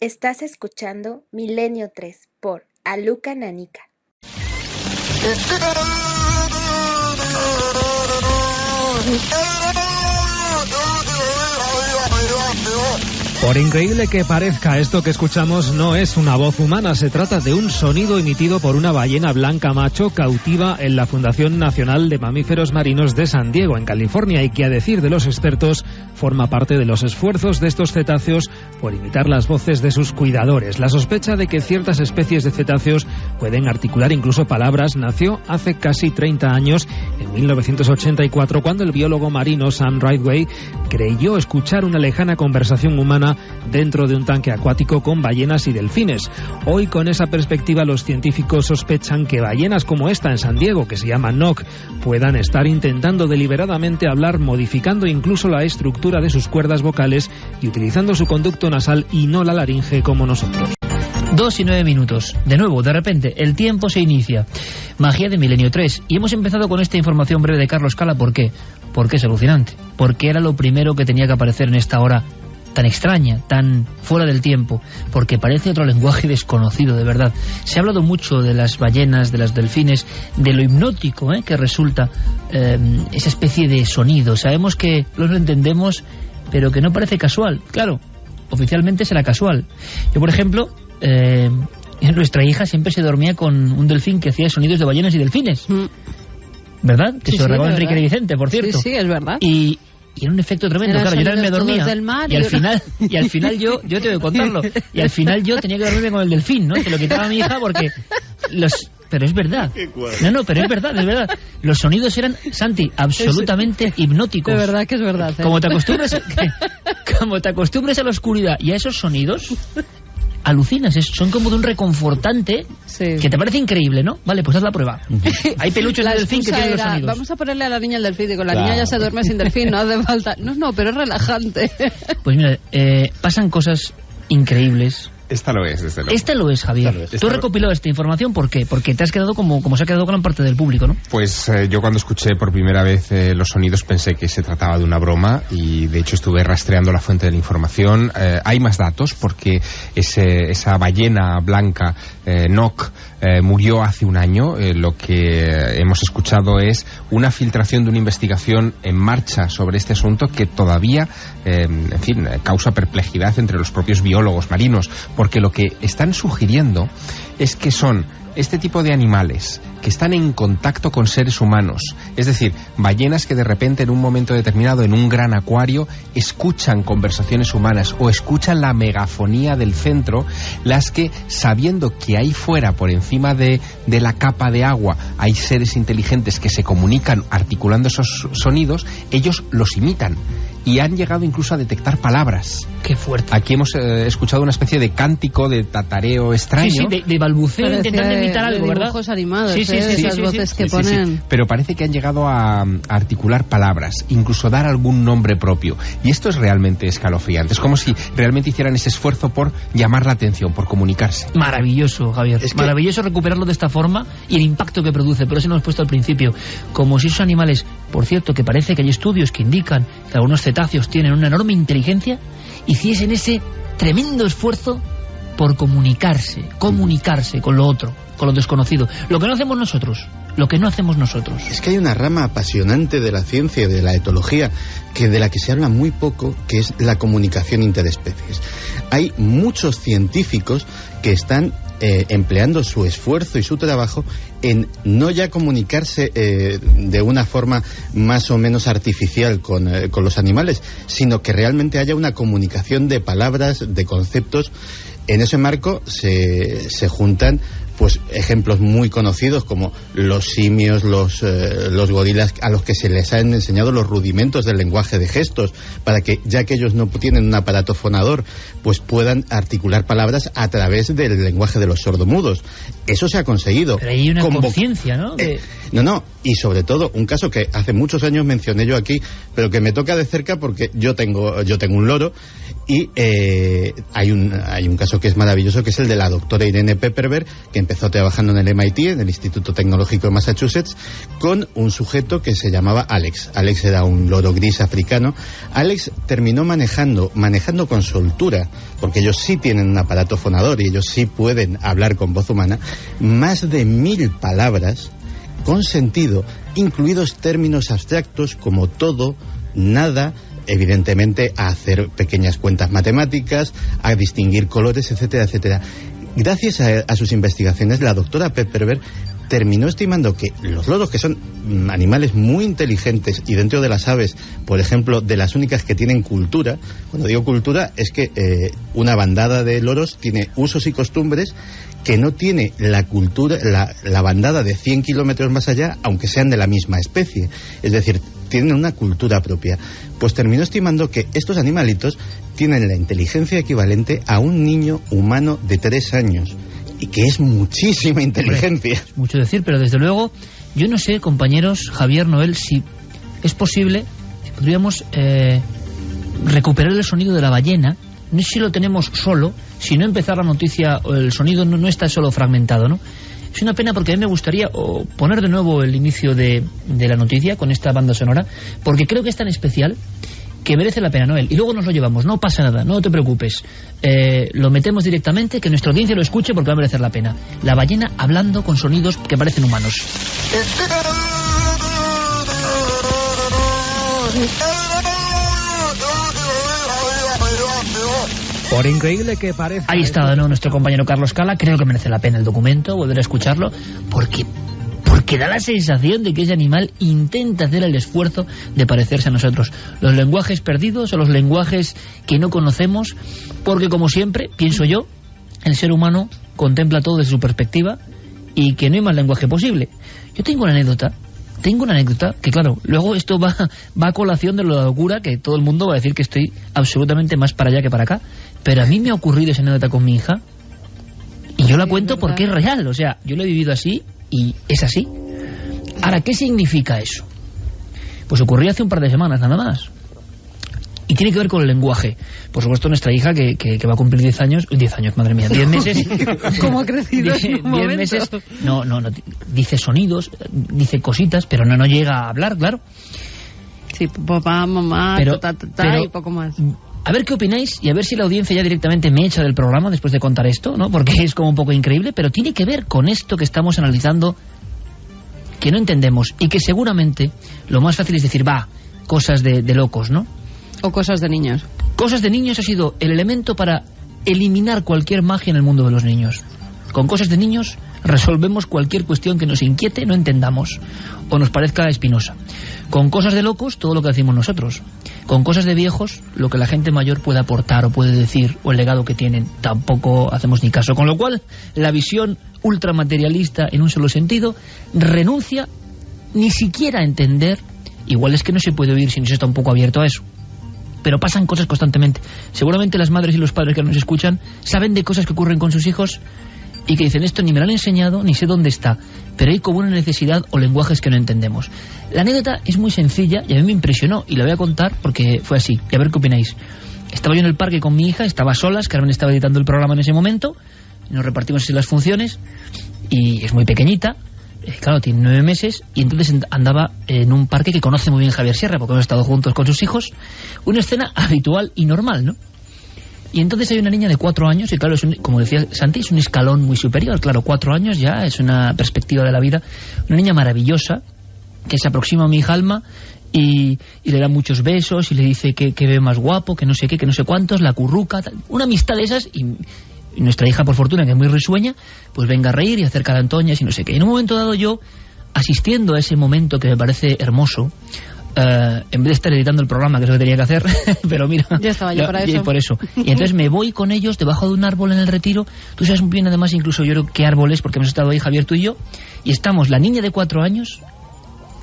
Estás escuchando Milenio 3 por Aluka Nanica. Por increíble que parezca, esto que escuchamos no es una voz humana, se trata de un sonido emitido por una ballena blanca macho cautiva en la Fundación Nacional de Mamíferos Marinos de San Diego, en California, y que, a decir de los expertos, forma parte de los esfuerzos de estos cetáceos por imitar las voces de sus cuidadores. La sospecha de que ciertas especies de cetáceos pueden articular incluso palabras nació hace casi 30 años, en 1984, cuando el biólogo marino Sam Ridgway creyó escuchar una lejana conversación humana dentro de un tanque acuático con ballenas y delfines. Hoy, con esa perspectiva, los científicos sospechan que ballenas como esta en San Diego, que se llama Nock, puedan estar intentando deliberadamente hablar, modificando incluso la estructura de sus cuerdas vocales y utilizando su conducto nasal y no la laringe como nosotros. 2:09. De nuevo, de repente, el tiempo se inicia. Magia de Milenio 3. Y hemos empezado con esta información breve de Carlos Cala. ¿Por qué? Porque es alucinante. Porque era lo primero que tenía que aparecer en esta hora tan extraña, tan fuera del tiempo, porque parece otro lenguaje desconocido, de verdad. Se ha hablado mucho de las ballenas, de los delfines, de lo hipnótico que resulta esa especie de sonido. Sabemos que lo entendemos, pero que no parece casual. Claro, oficialmente será casual. Yo, por ejemplo, nuestra hija siempre se dormía con un delfín que hacía sonidos de ballenas y delfines. ¿Verdad? Que se lo regaló Enrique de Vicente, por cierto. Sí, es verdad. Y era un efecto tremendo. Claro, yo también me dormía y al final yo tengo que contarlo, y al final yo tenía que dormirme con el delfín, ¿no? Se lo quitaba a mi hija porque pero es verdad. No, pero es verdad. Los sonidos eran, Santi, absolutamente hipnóticos. De verdad que es verdad. Como te acostumbres a la oscuridad y a esos sonidos, alucinas, son como de un reconfortante que te parece increíble, ¿no? Vale, pues haz la prueba. Hay peluches del delfín que tienen los sonidos. Vamos a ponerle a la niña el delfín, y con la niña ya se duerme sin delfín, no hace falta. No, pero es relajante. Pues mira, pasan cosas increíbles. Esta lo es, desde luego. Esta lo es, Javier. Tú has recopilado esta información, ¿por qué? Porque te has quedado como se ha quedado gran parte del público, ¿no? Pues yo cuando escuché por primera vez los sonidos pensé que se trataba de una broma, y de hecho estuve rastreando la fuente de la información. Hay más datos, porque esa ballena blanca, Nock, murió hace un año. Lo que hemos escuchado es una filtración de una investigación en marcha sobre este asunto que todavía, causa perplejidad entre los propios biólogos marinos, porque lo que están sugiriendo es que son este tipo de animales que están en contacto con seres humanos, es decir, ballenas que de repente en un momento determinado en un gran acuario escuchan conversaciones humanas o escuchan la megafonía del centro, las que, sabiendo que ahí fuera, por encima de la capa de agua, hay seres inteligentes que se comunican articulando esos sonidos, ellos los imitan y han llegado incluso a detectar palabras. ¡Qué fuerte! Aquí hemos escuchado una especie de cántico, de tatareo extraño. Sí, de balbuceo, intentando imitar algo, ¿verdad? Dibujos animados, sí, esas voces que ponen. Sí. Pero parece que han llegado a articular palabras, incluso dar algún nombre propio. Y esto es realmente escalofriante. Es como si realmente hicieran ese esfuerzo por llamar la atención, por comunicarse. Maravilloso, Javier. Maravilloso recuperarlo de esta forma y el impacto que produce. Pero eso lo hemos puesto al principio. Como si esos animales, por cierto, que parece que hay estudios que indican que algunos cetáceos tienen una enorme inteligencia, hiciesen ese tremendo esfuerzo por comunicarse con lo otro, con lo desconocido. Lo que no hacemos nosotros. Es que hay una rama apasionante de la ciencia y de la etología de la que se habla muy poco, que es la comunicación interespecies. Hay muchos científicos que están empleando su esfuerzo y su trabajo en no ya comunicarse de una forma más o menos artificial con los animales, sino que realmente haya una comunicación de palabras, de conceptos. En ese marco se juntan pues ejemplos muy conocidos como los simios, los gorilas, a los que se les han enseñado los rudimentos del lenguaje de gestos, para que, ya que ellos no tienen un aparato fonador, pues puedan articular palabras a través del lenguaje de los sordomudos. Eso se ha conseguido. Pero hay una conciencia, ¿no? No, y sobre todo, un caso que hace muchos años mencioné yo aquí, pero que me toca de cerca porque yo tengo un loro, Y hay un caso que es maravilloso, que es el de la doctora Irene Pepperberg, que empezó trabajando en el MIT, en el Instituto Tecnológico de Massachusetts, con un sujeto que se llamaba Alex. Alex era un loro gris africano. Alex terminó manejando con soltura, porque ellos sí tienen un aparato fonador y ellos sí pueden hablar con voz humana, más de 1000 palabras con sentido, incluidos términos abstractos como todo, nada, evidentemente a hacer pequeñas cuentas matemáticas, a distinguir colores, etcétera, etcétera. Gracias a sus investigaciones, la doctora Pepperberg terminó estimando que los loros, que son animales muy inteligentes, y dentro de las aves, por ejemplo, de las únicas que tienen cultura, cuando digo cultura es que una bandada de loros tiene usos y costumbres que no tiene la cultura, la bandada de 100 kilómetros más allá, aunque sean de la misma especie. Es decir, tienen una cultura propia. Pues terminó estimando que estos animalitos tienen la inteligencia equivalente a un niño humano de 3 años. Y que es muchísima inteligencia. Hombre, es mucho decir, pero desde luego, yo no sé, compañeros, Javier, Noel, si es posible, si podríamos recuperar el sonido de la ballena. No sé si lo tenemos solo, si no empezar la noticia, el sonido no está solo fragmentado, ¿no? Es una pena porque a mí me gustaría poner de nuevo el inicio de la noticia con esta banda sonora, porque creo que es tan especial que merece la pena, Noel. Y luego nos lo llevamos, no pasa nada, no te preocupes. Lo metemos directamente, que nuestra audiencia lo escuche porque va a merecer la pena. La ballena hablando con sonidos que parecen humanos. Por increíble que parezca... Ahí está, ¿no?, nuestro compañero Carlos Cala. Creo que merece la pena el documento, volver a escucharlo, porque da la sensación de que ese animal intenta hacer el esfuerzo de parecerse a nosotros. Los lenguajes perdidos o los lenguajes que no conocemos, porque como siempre, pienso yo, el ser humano contempla todo desde su perspectiva y que no hay más lenguaje posible. Yo tengo una anécdota que, claro, luego esto va a colación de la locura, que todo el mundo va a decir que estoy absolutamente más para allá que para acá, pero a mí me ha ocurrido esa anécdota con mi hija y yo la cuento porque es real. O sea, yo lo he vivido así y es así. Ahora, ¿qué significa eso? Pues ocurrió hace un par de semanas nada más. Y tiene que ver con el lenguaje. Por supuesto, nuestra hija, que va a cumplir 10 años, madre mía, 10 meses. ¿Cómo ha crecido en un 10 meses, no, dice sonidos, dice cositas, pero no llega a hablar, claro. Sí, papá, mamá, pero y poco más. A ver qué opináis y a ver si la audiencia ya directamente me echa del programa después de contar esto, ¿no? Porque es como un poco increíble, pero tiene que ver con esto que estamos analizando, que no entendemos y que seguramente lo más fácil es decir, cosas de locos, ¿no? O cosas de niños. Cosas de niños ha sido el elemento para eliminar cualquier magia en el mundo de los niños. Con cosas de niños resolvemos cualquier cuestión que nos inquiete, no entendamos o nos parezca espinosa. Con cosas de locos, todo lo que decimos nosotros. Con cosas de viejos, lo que la gente mayor puede aportar o puede decir, o el legado que tienen, tampoco hacemos ni caso. Con lo cual, la visión ultramaterialista en un solo sentido renuncia ni siquiera a entender. Igual es que no se puede oír si no se está un poco abierto a eso. Pero pasan cosas constantemente. Seguramente las madres y los padres que nos escuchan saben de cosas que ocurren con sus hijos y que dicen, esto ni me lo han enseñado, ni sé dónde está, pero hay como una necesidad o lenguajes que no entendemos. La anécdota es muy sencilla y a mí me impresionó y la voy a contar porque fue así, y a ver qué opináis. Estaba yo en el parque con mi hija, estaba solas, Carmen estaba editando el programa en ese momento, nos repartimos así las funciones y es muy pequeñita, claro, tiene 9 meses y entonces andaba en un parque que conoce muy bien Javier Sierra porque hemos estado juntos con sus hijos, una escena habitual y normal, ¿no? Y entonces hay una niña de 4 años y claro, como decía Santi, es un escalón muy superior. Claro, 4 años ya es una perspectiva de la vida. Una niña maravillosa que se aproxima a mi hija Alma y le da muchos besos y le dice que ve más guapo, que no sé qué, que no sé cuántos, la curruca, tal. Una amistad de esas y nuestra hija, por fortuna, que es muy risueña, pues venga a reír y hacer carantoñas y no sé qué. Y en un momento dado yo, asistiendo a ese momento que me parece hermoso, en vez de estar editando el programa, que es lo que tenía que hacer, pero mira, ya estaba yo para eso. Por eso. Y entonces me voy con ellos debajo de un árbol en el Retiro. Tú sabes muy bien, además, incluso yo creo qué árbol es, porque hemos estado ahí, Javier, tú y yo, y estamos la niña de 4 años,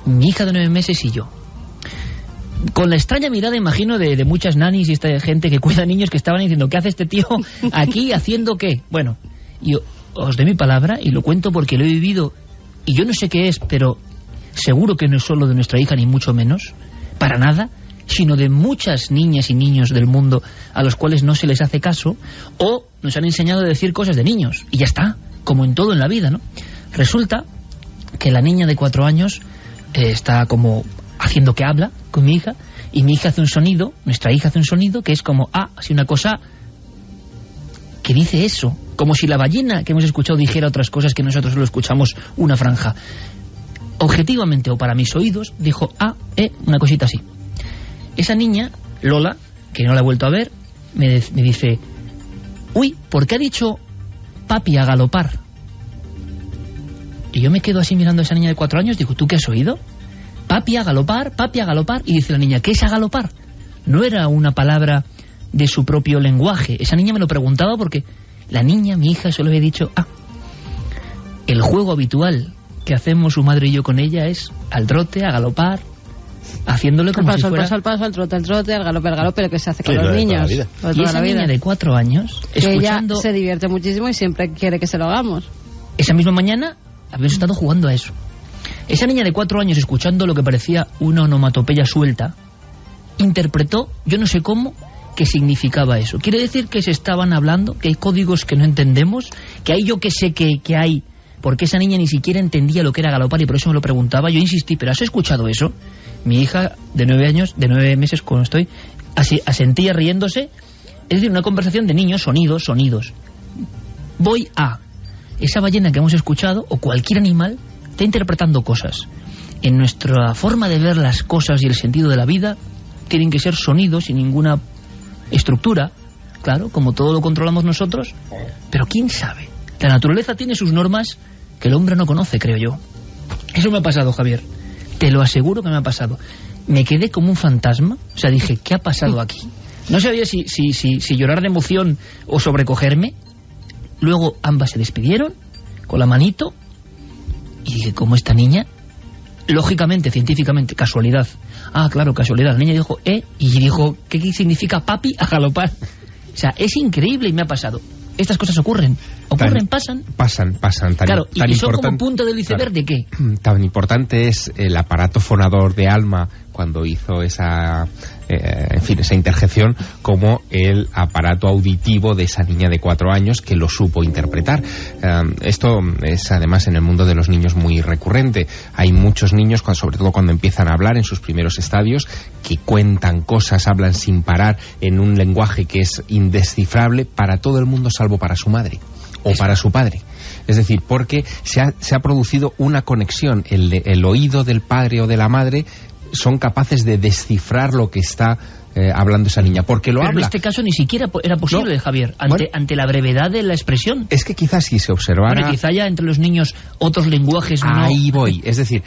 mi hija de 9 meses y yo. Con la extraña mirada, imagino, de muchas nanis y esta gente que cuida niños que estaban diciendo, ¿qué hace este tío aquí haciendo qué? Bueno, yo os doy mi palabra y lo cuento porque lo he vivido y yo no sé qué es, pero seguro que no es solo de nuestra hija, ni mucho menos, para nada, sino de muchas niñas y niños del mundo a los cuales no se les hace caso, o nos han enseñado a decir cosas de niños, y ya está, como en todo en la vida, ¿no? Resulta que la niña de 4 años está como haciendo que habla con mi hija, y mi hija hace un sonido, nuestra hija hace un sonido que es como, así una cosa que dice eso, como si la ballena que hemos escuchado dijera otras cosas que nosotros solo escuchamos una franja. Objetivamente, o para mis oídos, dijo una cosita así. Esa niña, Lola, que no la he vuelto a ver, me dice, uy, ¿por qué ha dicho papi a galopar? Y yo me quedo así mirando a esa niña de 4 años, digo, ¿tú qué has oído? Papi a galopar, y dice la niña, ¿qué es a galopar? No era una palabra de su propio lenguaje. Esa niña me lo preguntaba porque la niña, mi hija, solo había dicho, el juego habitual que hacemos su madre y yo con ella es al trote, a galopar, haciéndole como si fuera... Al paso, al trote, al galope, lo que se hace con los niños. Y esa niña de 4 años, escuchando... Ella se divierte muchísimo y siempre quiere que se lo hagamos. Esa misma mañana habíamos estado jugando a eso. Esa niña de 4 años, escuchando lo que parecía una onomatopeya suelta, interpretó, yo no sé cómo, qué significaba eso. Quiere decir que se estaban hablando, que hay códigos que no entendemos, que hay yo que sé que hay, porque esa niña ni siquiera entendía lo que era galopar y por eso me lo preguntaba. Yo insistí, ¿pero has escuchado eso? Mi hija de 9 meses, cuando estoy, asentía riéndose. Es decir, una conversación de niños, sonidos. Voy a... Esa ballena que hemos escuchado, o cualquier animal, está interpretando cosas. En nuestra forma de ver las cosas y el sentido de la vida, tienen que ser sonidos sin ninguna estructura, claro, como todo lo controlamos nosotros, pero quién sabe. La naturaleza tiene sus normas que el hombre no conoce, creo yo. Eso me ha pasado, Javier. Te lo aseguro que me ha pasado. Me quedé como un fantasma, o sea, dije, ¿qué ha pasado aquí? No sabía si llorar de emoción o sobrecogerme. Luego ambas se despidieron con la manito y dije, ¿cómo esta niña? Lógicamente, científicamente, casualidad. Claro, casualidad. La niña dijo, y dijo, ¿qué significa papi a galopar? O sea, es increíble y me ha pasado. Estas cosas ocurren, pasan. Pasan. Claro, y son como punto del iceberg, ¿de qué? Tan importante es el aparato fonador de Alma cuando hizo esa interjección, como el aparato auditivo de esa niña de 4 años que lo supo interpretar. Esto es además en el mundo de los niños muy recurrente. Hay muchos niños, sobre todo cuando empiezan a hablar en sus primeros estadios, que cuentan cosas, hablan sin parar en un lenguaje que es indescifrable para todo el mundo salvo para su madre o para su padre. Es decir, porque se ha producido una conexión. El oído del padre o de la madre son capaces de descifrar lo que está hablando esa niña, porque lo habla. Pero en este caso ni siquiera era posible, no, Javier, ante la brevedad de la expresión. Es que quizás si se observara... Bueno, quizá ya entre los niños otros lenguajes no... Ahí voy, es decir,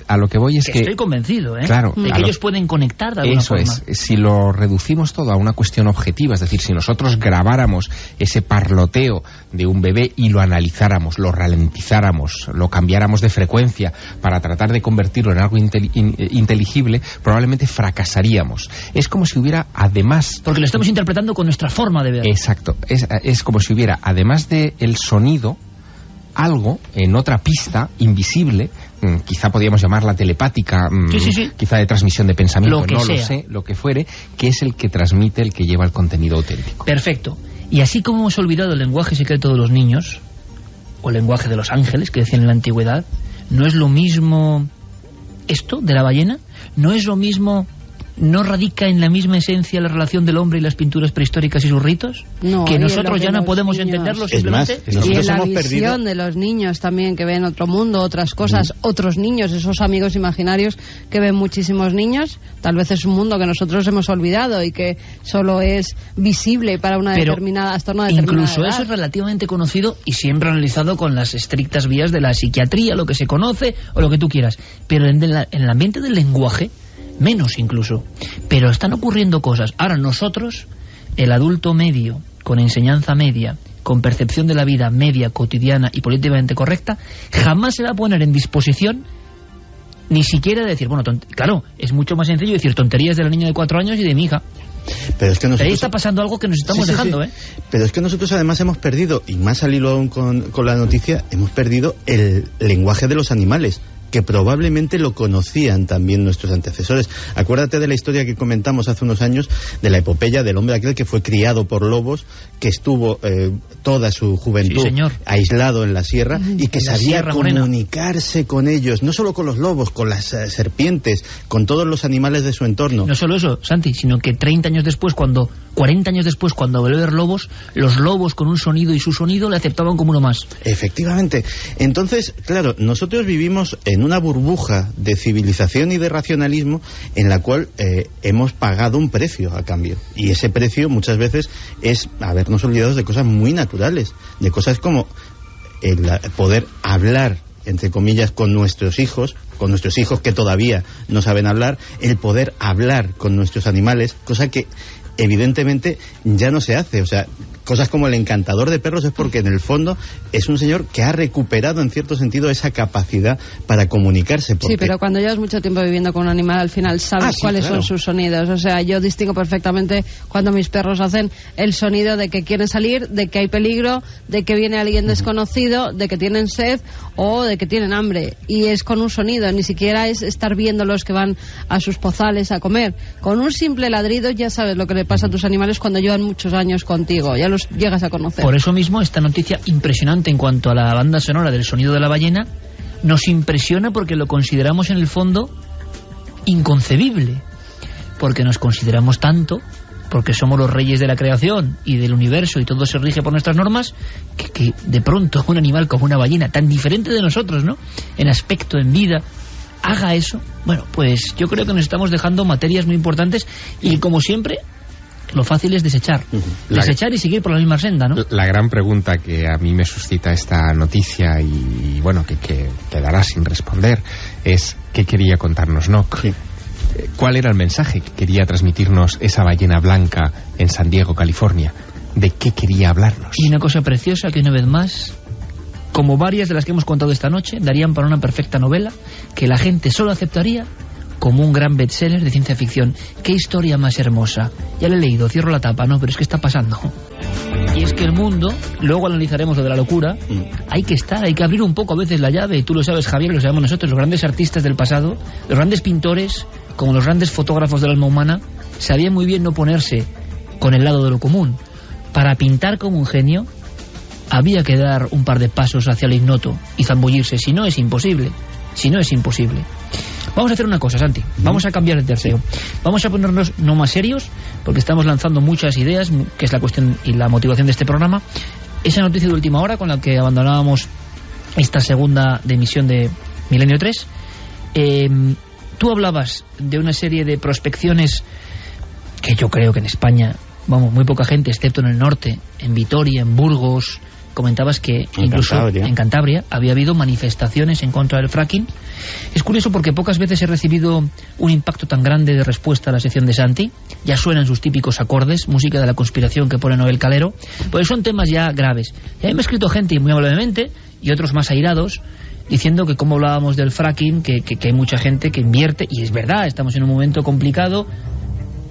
a lo que voy es que... Estoy convencido, claro, de que ellos pueden conectar de alguna forma. Eso es, si lo reducimos todo a una cuestión objetiva, es decir, si nosotros grabáramos ese parloteo de un bebé y lo analizáramos, lo ralentizáramos, lo cambiáramos de frecuencia para tratar de convertirlo en algo inteligible, probablemente fracasaríamos. Es como si hubiera, además... Porque lo estamos interpretando con nuestra forma de ver. Exacto. Es como si hubiera, además del sonido, algo en otra pista invisible, quizá podríamos llamarla telepática, sí. quizá de transmisión de pensamiento, lo sé, lo que fuere, que es el que transmite, el que lleva el contenido auténtico. Perfecto. Y así como hemos olvidado el lenguaje secreto de los niños, o el lenguaje de los ángeles, que decían en la antigüedad, ¿no es lo mismo esto de la ballena? ¿No es lo mismo... ¿No radica en la misma esencia la relación del hombre y las pinturas prehistóricas y sus ritos? No, que nosotros ya no podemos entenderlo simplemente. Es más, y en la visión de los niños también, que ven otro mundo, otras cosas, otros niños, esos amigos imaginarios que ven muchísimos niños. Tal vez es un mundo que nosotros hemos olvidado y que solo es visible para una determinada, hasta una determinada incluso edad. Eso es relativamente conocido y siempre analizado con las estrictas vías de la psiquiatría, lo que se conoce o lo que tú quieras. Pero en el ambiente del lenguaje, menos incluso, pero están ocurriendo cosas. Ahora nosotros, el adulto medio, con enseñanza media, con percepción de la vida media, cotidiana y políticamente correcta, jamás se va a poner en disposición ni siquiera de decir, bueno, claro, es mucho más sencillo decir tonterías de la niña de 4 años y de mi hija. Pero es que nosotros... ahí está pasando algo que nos estamos dejando, sí. Pero es que nosotros además hemos perdido, y más al hilo aún con la noticia, hemos perdido el lenguaje de los animales. que probablemente lo conocían también nuestros antecesores. Acuérdate de la historia que comentamos hace unos años de la epopeya del hombre aquel que fue criado por lobos, que estuvo toda su juventud aislado en la sierra y que sabía comunicarse con ellos, no solo con los lobos, con las serpientes, con todos los animales de su entorno. No solo eso, Santi, sino que 40 años después, cuando volvió a ver lobos, los lobos con un sonido y su sonido le aceptaban como uno más. Efectivamente. Entonces, claro, nosotros vivimos en una burbuja de civilización y de racionalismo en la cual hemos pagado un precio a cambio. Y ese precio muchas veces es habernos olvidado de cosas muy naturales, de cosas como el poder hablar, entre comillas, con nuestros hijos que todavía no saben hablar, el poder hablar con nuestros animales, cosa que evidentemente ya no se hace. O sea, cosas como el encantador de perros es porque en el fondo es un señor que ha recuperado en cierto sentido esa capacidad para comunicarse. Sí, pero cuando llevas mucho tiempo viviendo con un animal, al final sabes cuáles son sus sonidos. O sea, yo distingo perfectamente cuando mis perros hacen el sonido de que quieren salir, de que hay peligro, de que viene alguien desconocido, de que tienen sed o de que tienen hambre. Y es con un sonido, ni siquiera es estar viendo los que van a sus pozales a comer. Con un simple ladrido ya sabes lo que le pasa a tus animales cuando llevan muchos años contigo, ya los llegas a conocer. Por eso mismo esta noticia impresionante en cuanto a la banda sonora del sonido de la ballena nos impresiona porque lo consideramos en el fondo inconcebible, porque nos consideramos tanto, porque somos los reyes de la creación y del universo y todo se rige por nuestras normas, que de pronto un animal como una ballena tan diferente de nosotros, ¿no?, en aspecto, en vida, haga eso. Bueno, pues yo creo que nos estamos dejando materias muy importantes y, como siempre, lo fácil es desechar. Desechar y seguir por la misma senda, ¿no? La gran pregunta que a mí me suscita esta noticia y bueno, que quedará sin responder es ¿qué quería contarnos Nock? Sí. ¿Cuál era el mensaje que quería transmitirnos esa ballena blanca en San Diego, California? ¿De qué quería hablarnos? Y una cosa preciosa que una vez más, como varias de las que hemos contado esta noche, darían para una perfecta novela que la gente solo aceptaría como un gran bestseller de ciencia ficción. ¡Qué historia más hermosa! Ya la he leído, cierro la tapa, no, pero es que está pasando. Y es que el mundo, luego analizaremos lo de la locura, hay que abrir un poco a veces la llave, y tú lo sabes, Javier, lo sabemos nosotros, los grandes artistas del pasado, los grandes pintores, como los grandes fotógrafos del alma humana, sabían muy bien no ponerse con el lado de lo común. Para pintar como un genio, había que dar un par de pasos hacia el ignoto y zambullirse, si no es imposible. Vamos a hacer una cosa, Santi, vamos a cambiar de tercero. Vamos a ponernos no más serios, porque estamos lanzando muchas ideas, que es la cuestión y la motivación de este programa. Esa noticia de última hora con la que abandonábamos esta segunda de emisión de Milenio 3. Tú hablabas de una serie de prospecciones que yo creo que en España, vamos, muy poca gente, excepto en el norte, en Vitoria, en Burgos. Comentabas que incluso en Cantabria había habido manifestaciones en contra del fracking. Es curioso porque pocas veces he recibido un impacto tan grande de respuesta a la sección de Santi. Ya suenan sus típicos acordes, música de la conspiración que pone Noel Calero, pues son temas ya graves. Y a mí me ha escrito gente muy amablemente y otros más airados, diciendo que como hablábamos del fracking, que hay mucha gente que invierte, y es verdad, estamos en un momento complicado,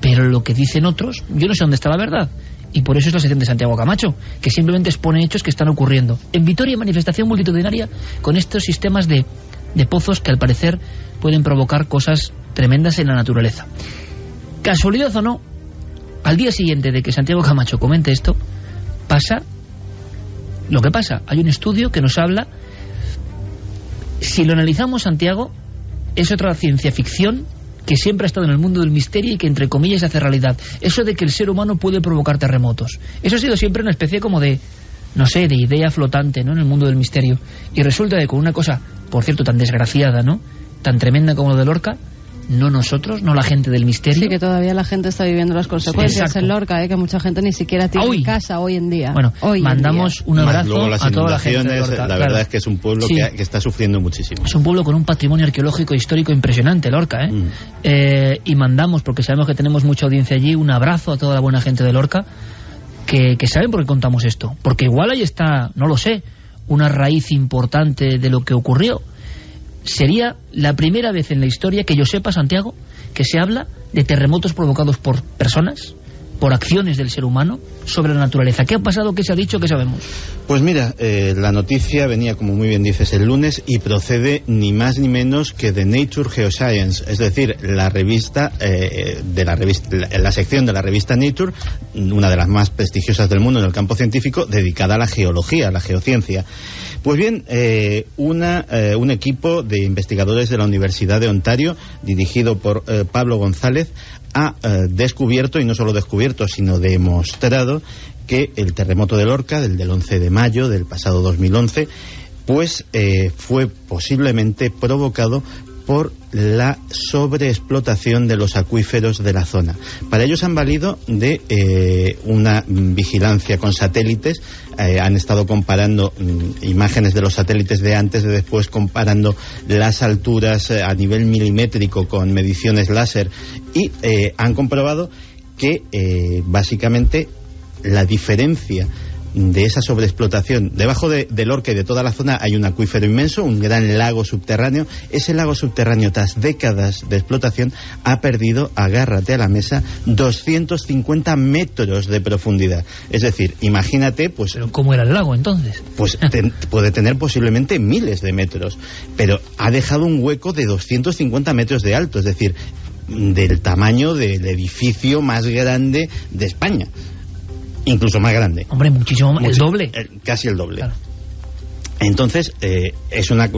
pero lo que dicen otros, yo no sé dónde está la verdad. Y por eso es la sección de Santiago Camacho, que simplemente expone hechos que están ocurriendo. En Vitoria, manifestación multitudinaria con estos sistemas de pozos que al parecer pueden provocar cosas tremendas en la naturaleza. Casualidad o no, al día siguiente de que Santiago Camacho comente esto, pasa lo que pasa. Hay un estudio que nos habla, si lo analizamos, Santiago, es otra ciencia ficción que siempre ha estado en el mundo del misterio y que entre comillas hace realidad. Eso de que el ser humano puede provocar terremotos. Eso ha sido siempre una especie como de, no sé, de idea flotante, ¿no?, en el mundo del misterio. Y resulta que con una cosa, por cierto, tan desgraciada, ¿no?, tan tremenda como lo de Lorca, no nosotros, no la gente del misterio. Sí, que todavía la gente está viviendo las consecuencias en Lorca, que mucha gente ni siquiera tiene casa hoy en día. Bueno, mandamos un abrazo a toda la gente de Lorca. La verdad es que es un pueblo que está sufriendo muchísimo. Es un pueblo con un patrimonio arqueológico e histórico impresionante, Lorca, y mandamos, porque sabemos que tenemos mucha audiencia allí, un abrazo a toda la buena gente de Lorca, que saben por qué contamos esto. Porque igual ahí está, no lo sé, una raíz importante de lo que ocurrió. Sería la primera vez en la historia que yo sepa, Santiago, que se habla de terremotos provocados por personas por acciones del ser humano sobre la naturaleza. ¿Qué ha pasado? ¿Qué se ha dicho? ¿Qué sabemos? Pues mira, la noticia venía, como muy bien dices, el lunes y procede ni más ni menos que de Nature Geoscience, es decir, la sección de la revista Nature, una de las más prestigiosas del mundo en el campo científico, dedicada a la geología, a la geociencia. Pues bien, un equipo de investigadores de la Universidad de Ontario, dirigido por Pablo González, ha descubierto, y no solo descubierto, sino demostrado, que el terremoto de Lorca, del 11 de mayo del pasado 2011, pues fue posiblemente provocado por la sobreexplotación de los acuíferos de la zona. Para ellos han valido de una vigilancia con satélites, han estado comparando imágenes de los satélites de antes, de después, comparando las alturas a nivel milimétrico con mediciones láser, y han comprobado que básicamente la diferencia de esa sobreexplotación, debajo de Lorca y de toda la zona hay un acuífero inmenso, un gran lago subterráneo. Ese lago subterráneo, tras décadas de explotación, ha perdido, agárrate a la mesa, 250 metros de profundidad. Es decir, imagínate, pues... ¿Pero cómo era el lago entonces? Pues puede tener posiblemente miles de metros, pero ha dejado un hueco de 250 metros de alto, es decir, del tamaño del edificio más grande de España. Incluso más grande. Hombre, muchísimo más, el doble. Casi el doble. Claro. Entonces, es una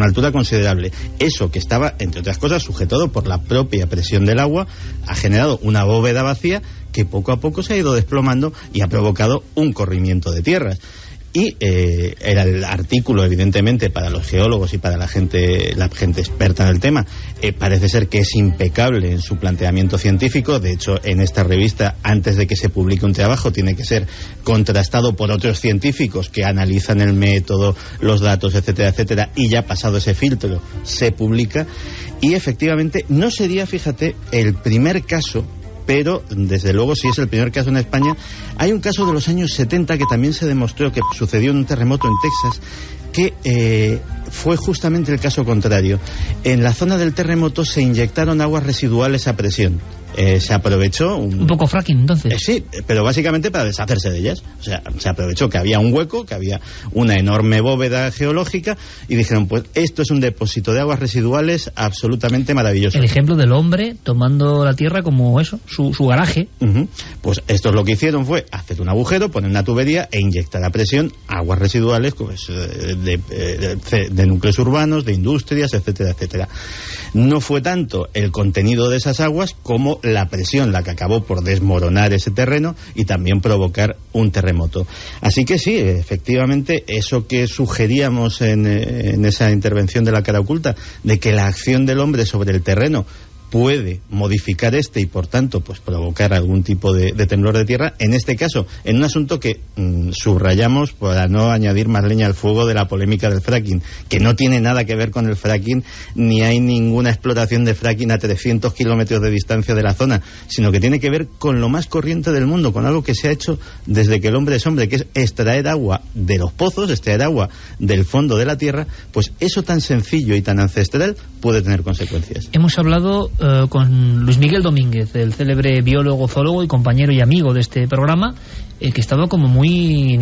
altura considerable. Eso, que estaba, entre otras cosas, sujetado por la propia presión del agua, ha generado una bóveda vacía que poco a poco se ha ido desplomando y ha provocado un corrimiento de tierras. Y era el artículo, evidentemente, para los geólogos y para la gente experta en el tema, parece ser que es impecable en su planteamiento científico. De hecho, en esta revista, antes de que se publique un trabajo, tiene que ser contrastado por otros científicos que analizan el método, los datos, etcétera, etcétera, y ya pasado ese filtro se publica. Y efectivamente no sería, fíjate, el primer caso, pero desde luego sí es el primer caso en España. Hay un caso de los años 70 que también se demostró que sucedió en un terremoto en Texas, que fue justamente el caso contrario. En la zona del terremoto se inyectaron aguas residuales a presión. Se aprovechó... Un poco fracking, entonces. Sí, pero básicamente para deshacerse de ellas. O sea, se aprovechó que había un hueco, que había una enorme bóveda geológica, y dijeron, pues esto es un depósito de aguas residuales absolutamente maravilloso. El ejemplo del hombre tomando la tierra como eso, su garaje. Pues esto es lo que hicieron, fue hacer un agujero, poner una tubería e inyectar a presión aguas residuales, pues, de núcleos urbanos, de industrias, etcétera, etcétera. No fue tanto el contenido de esas aguas como la presión la que acabó por desmoronar ese terreno y también provocar un terremoto. Así que sí, efectivamente, eso que sugeríamos en esa intervención de la cara oculta, de que la acción del hombre sobre el terreno puede modificar y por tanto pues provocar algún tipo de temblor de tierra, en este caso en un asunto que subrayamos para no añadir más leña al fuego de la polémica del fracking, que no tiene nada que ver con el fracking, ni hay ninguna explotación de fracking a 300 kilómetros de distancia de la zona, sino que tiene que ver con lo más corriente del mundo, con algo que se ha hecho desde que el hombre es hombre, que es extraer agua de los pozos, extraer agua del fondo de la tierra. Pues eso tan sencillo y tan ancestral puede tener consecuencias. Hemos hablado con Luis Miguel Domínguez, el célebre biólogo, zoólogo y compañero y amigo de este programa, que estaba como muy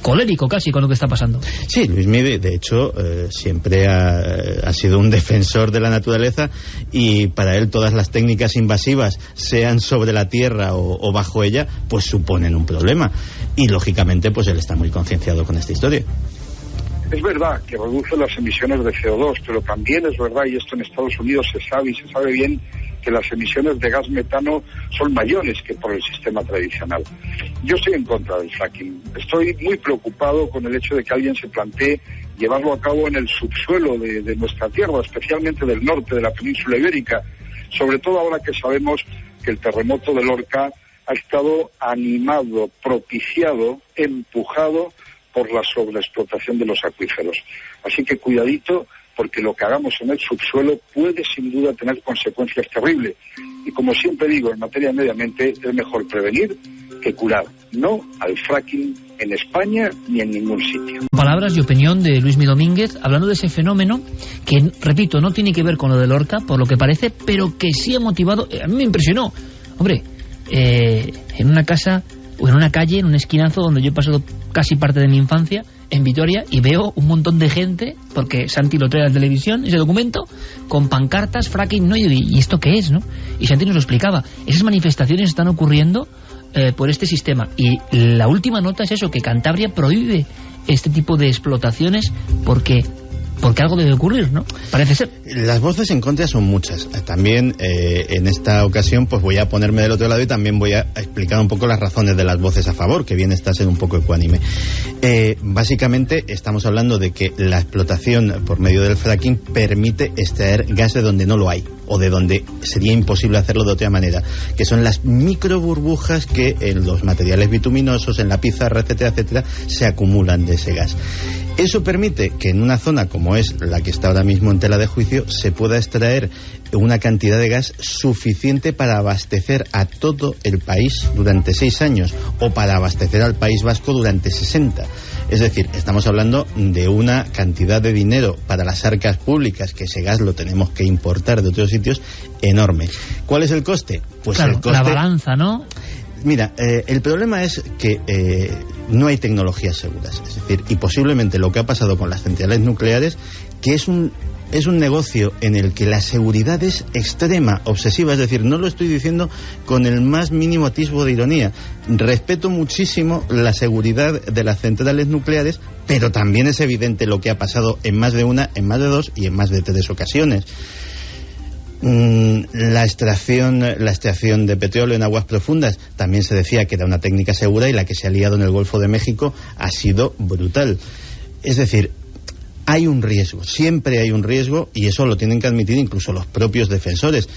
colérico casi con lo que está pasando. Sí, Luis Miguel, de hecho, siempre ha sido un defensor de la naturaleza, y para él todas las técnicas invasivas, sean sobre la tierra o bajo ella, pues suponen un problema. Y lógicamente, pues él está muy concienciado con esta historia. Es verdad que reduce las emisiones de CO2, pero también es verdad, y esto en Estados Unidos se sabe, y se sabe bien, que las emisiones de gas metano son mayores que por el sistema tradicional. Yo estoy en contra del fracking. Estoy muy preocupado con el hecho de que alguien se plantee llevarlo a cabo en el subsuelo de nuestra tierra, especialmente del norte de la península ibérica, sobre todo ahora que sabemos que el terremoto de Lorca ha estado animado, propiciado, empujado por la sobreexplotación de los acuíferos. Así que cuidadito, porque lo que hagamos en el subsuelo puede sin duda tener consecuencias terribles. Y como siempre digo, en materia de medio ambiente es mejor prevenir que curar. No al fracking en España ni en ningún sitio. Palabras y opinión de Luis Miguel Domínguez hablando de ese fenómeno que, repito, no tiene que ver con lo de Lorca, por lo que parece, pero que sí ha motivado. A mí me impresionó. Hombre, en una casa o en una calle, en un esquinazo donde yo he pasado casi parte de mi infancia, en Vitoria, y veo un montón de gente, porque Santi lo trae a la televisión, ese documento, con pancartas, fracking, ¿no? ¿Y esto qué es, no? Y Santi nos lo explicaba. Esas manifestaciones están ocurriendo por este sistema. Y la última nota es eso, que Cantabria prohíbe este tipo de explotaciones porque algo debe ocurrir, ¿no? Parece ser. Las voces en contra son muchas. También en esta ocasión pues voy a ponerme del otro lado y también voy a explicar un poco las razones de las voces a favor, que bien está ser un poco ecuánime. Básicamente estamos hablando de que la explotación por medio del fracking permite extraer gas de donde no lo hay, o de donde sería imposible hacerlo de otra manera, que son las micro burbujas que en los materiales bituminosos, en la pizarra, etcétera, etcétera, se acumulan de ese gas. Eso permite que en una zona como es la que está ahora mismo en tela de juicio se pueda extraer una cantidad de gas suficiente para abastecer a todo el país durante 6 años o para abastecer al País Vasco durante 60. Es decir, estamos hablando de una cantidad de dinero para las arcas públicas, que ese gas lo tenemos que importar de otros sitios, enorme. ¿Cuál es el coste? Pues claro, el coste... la balanza, ¿no? Mira, el problema es que no hay tecnologías seguras. Es decir, y posiblemente lo que ha pasado con las centrales nucleares, que es un negocio en el que la seguridad es extrema, obsesiva. Es decir, no lo estoy diciendo con el más mínimo atisbo de ironía. Respeto muchísimo la seguridad de las centrales nucleares, pero también es evidente lo que ha pasado en más de una, en más de dos y en más de 3 ocasiones. La extracción de petróleo en aguas profundas también se decía que era una técnica segura, y la que se ha liado en el Golfo de México ha sido brutal. Es decir, hay un riesgo, siempre hay un riesgo, y eso lo tienen que admitir incluso los propios defensores.